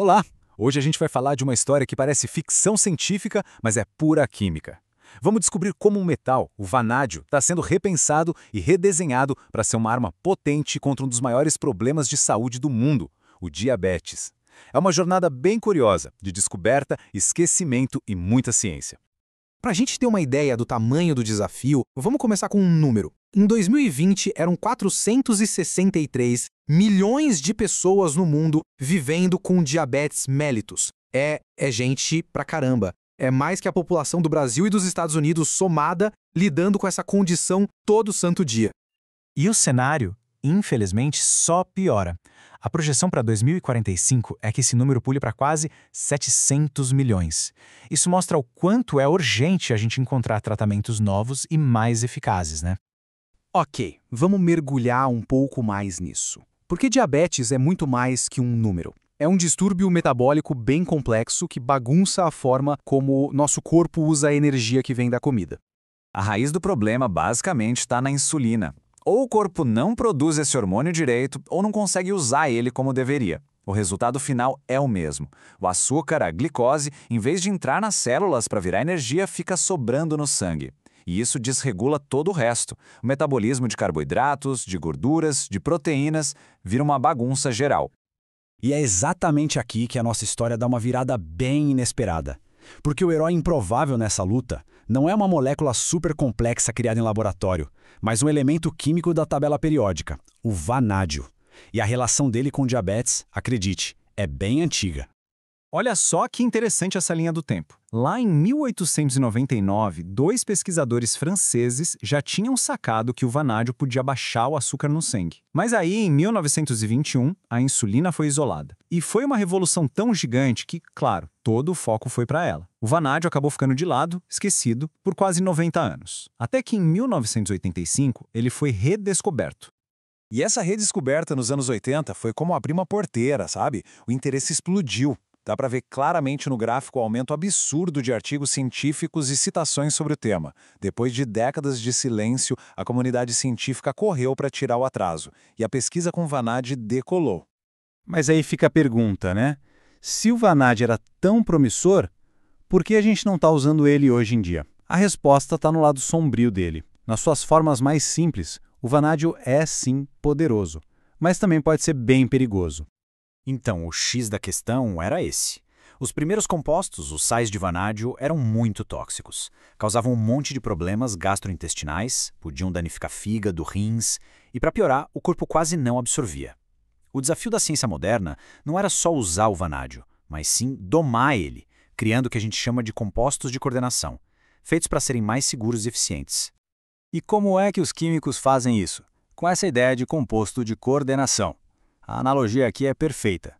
Olá! Hoje a gente vai falar de uma história que parece ficção científica, mas é pura química. Vamos descobrir como um metal, o vanádio, está sendo repensado e redesenhado para ser uma arma potente contra um dos maiores problemas de saúde do mundo, o diabetes. É uma jornada bem curiosa, de descoberta, esquecimento e muita ciência. Para a gente ter uma ideia do tamanho do desafio, vamos começar com um número. Em 2020, eram 463 milhões de pessoas no mundo vivendo com diabetes mellitus. É gente pra caramba. É mais que a população do Brasil e dos Estados Unidos somada lidando com essa condição todo santo dia. E o cenário, infelizmente, só piora. A projeção para 2045 é que esse número pule para quase 700 milhões. Isso mostra o quanto é urgente a gente encontrar tratamentos novos e mais eficazes, né? Ok, vamos mergulhar um pouco mais nisso. Porque diabetes é muito mais que um número. É um distúrbio metabólico bem complexo que bagunça a forma como nosso corpo usa a energia que vem da comida. A raiz do problema basicamente está na insulina. Ou o corpo não produz esse hormônio direito, ou não consegue usar ele como deveria. O resultado final é o mesmo. O açúcar, a glicose, em vez de entrar nas células para virar energia, fica sobrando no sangue. E isso desregula todo o resto. O metabolismo de carboidratos, de gorduras, de proteínas, vira uma bagunça geral. E é exatamente aqui que a nossa história dá uma virada bem inesperada. Porque o herói improvável nessa luta não é uma molécula super complexa criada em laboratório, mas um elemento químico da tabela periódica, o vanádio. E a relação dele com diabetes, acredite, é bem antiga. Olha só que interessante essa linha do tempo. Lá em 1899, dois pesquisadores franceses já tinham sacado que o vanádio podia baixar o açúcar no sangue. Mas aí, em 1921, a insulina foi isolada. E foi uma revolução tão gigante que, claro, todo o foco foi para ela. O vanádio acabou ficando de lado, esquecido, por quase 90 anos. Até que em 1985, ele foi redescoberto. E essa redescoberta nos anos 80 foi como abrir uma porteira, sabe? O interesse explodiu. Dá para ver claramente no gráfico o aumento absurdo de artigos científicos e citações sobre o tema. Depois de décadas de silêncio, a comunidade científica correu para tirar o atraso, e a pesquisa com vanádio decolou. Mas aí fica a pergunta, né? Se o vanádio era tão promissor, por que a gente não está usando ele hoje em dia? A resposta está no lado sombrio dele. Nas suas formas mais simples, o vanádio é sim poderoso, mas também pode ser bem perigoso. Então, o X da questão era esse. Os primeiros compostos, os sais de vanádio, eram muito tóxicos. Causavam um monte de problemas gastrointestinais, podiam danificar fígado, rins, e para piorar, o corpo quase não absorvia. O desafio da ciência moderna não era só usar o vanádio, mas sim domar ele, criando o que a gente chama de compostos de coordenação, feitos para serem mais seguros e eficientes. E como é que os químicos fazem isso? Com essa ideia de composto de coordenação. A analogia aqui é perfeita.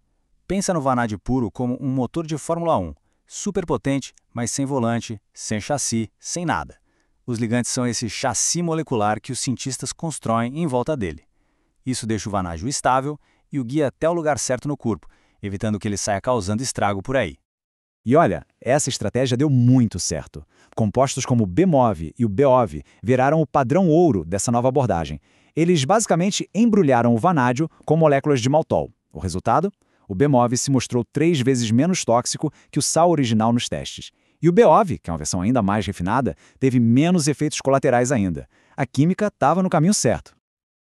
Pensa no vanádio puro como um motor de Fórmula 1, super potente, mas sem volante, sem chassi, sem nada. Os ligantes são esse chassi molecular que os cientistas constroem em volta dele. Isso deixa o vanádio estável e o guia até o lugar certo no corpo, evitando que ele saia causando estrago por aí. E olha, essa estratégia deu muito certo. Compostos como o BMOV e o BOV viraram o padrão ouro dessa nova abordagem. Eles basicamente embrulharam o vanádio com moléculas de maltol. O resultado? O BMOV se mostrou 3 vezes menos tóxico que o sal original nos testes. E o BOV, que é uma versão ainda mais refinada, teve menos efeitos colaterais ainda. A química estava no caminho certo.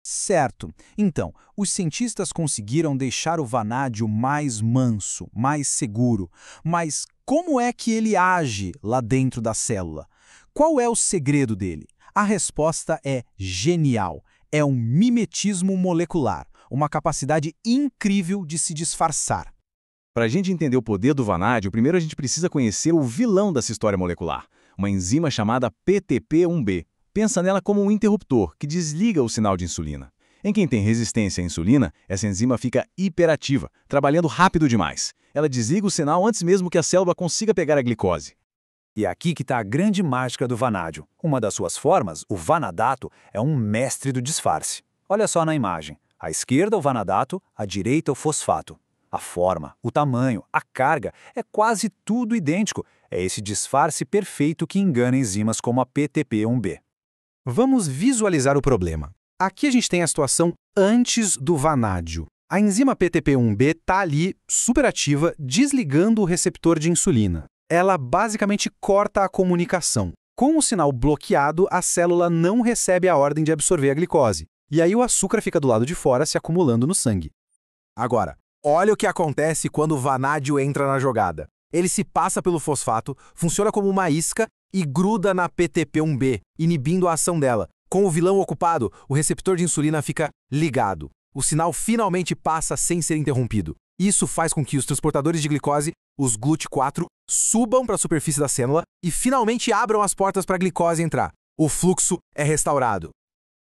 Certo. Então, os cientistas conseguiram deixar o vanádio mais manso, mais seguro. Mas como é que ele age lá dentro da célula? Qual é o segredo dele? A resposta é genial. É um mimetismo molecular, uma capacidade incrível de se disfarçar. Para a gente entender o poder do vanádio, primeiro a gente precisa conhecer o vilão dessa história molecular, uma enzima chamada PTP1B. Pensa nela como um interruptor que desliga o sinal de insulina. Em quem tem resistência à insulina, essa enzima fica hiperativa, trabalhando rápido demais. Ela desliga o sinal antes mesmo que a célula consiga pegar a glicose. E é aqui que está a grande mágica do vanádio. Uma das suas formas, o vanadato, é um mestre do disfarce. Olha só na imagem. À esquerda o vanadato, à direita o fosfato. A forma, o tamanho, a carga, é quase tudo idêntico. É esse disfarce perfeito que engana enzimas como a PTP1B. Vamos visualizar o problema. Aqui a gente tem a situação antes do vanádio. A enzima PTP1B está ali, superativa, desligando o receptor de insulina. Ela basicamente corta a comunicação. Com o sinal bloqueado, a célula não recebe a ordem de absorver a glicose. E aí o açúcar fica do lado de fora, se acumulando no sangue. Agora, olha o que acontece quando o vanádio entra na jogada. Ele se passa pelo fosfato, funciona como uma isca e gruda na PTP1B, inibindo a ação dela. Com o vilão ocupado, o receptor de insulina fica ligado. O sinal finalmente passa sem ser interrompido. Isso faz com que os transportadores de glicose, os GLUT4, subam para a superfície da célula e finalmente abram as portas para a glicose entrar. O fluxo é restaurado.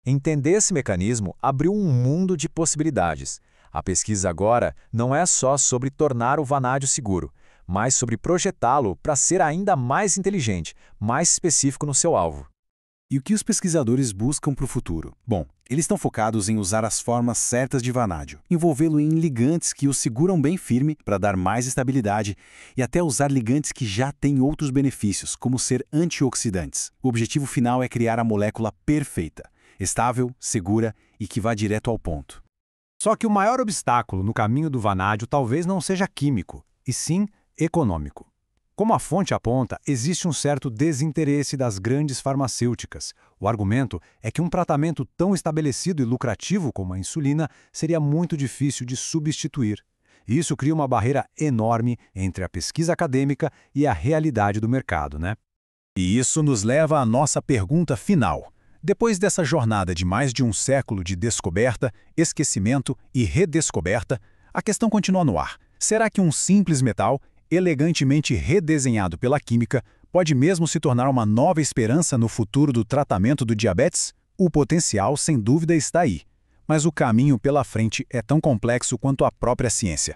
Entender esse mecanismo abriu um mundo de possibilidades. A pesquisa agora não é só sobre tornar o vanádio seguro, mas sobre projetá-lo para ser ainda mais inteligente, mais específico no seu alvo. E o que os pesquisadores buscam para o futuro? Bom, eles estão focados em usar as formas certas de vanádio, envolvê-lo em ligantes que o seguram bem firme para dar mais estabilidade e até usar ligantes que já têm outros benefícios, como ser antioxidantes. O objetivo final é criar a molécula perfeita, estável, segura e que vá direto ao ponto. Só que o maior obstáculo no caminho do vanádio talvez não seja químico, e sim econômico. Como a fonte aponta, existe um certo desinteresse das grandes farmacêuticas. O argumento é que um tratamento tão estabelecido e lucrativo como a insulina seria muito difícil de substituir. Isso cria uma barreira enorme entre a pesquisa acadêmica e a realidade do mercado, né? E isso nos leva à nossa pergunta final. Depois dessa jornada de mais de um século de descoberta, esquecimento e redescoberta, a questão continua no ar. Será que um simples metal, elegantemente redesenhado pela química, pode mesmo se tornar uma nova esperança no futuro do tratamento do diabetes? O potencial, sem dúvida, está aí. Mas o caminho pela frente é tão complexo quanto a própria ciência.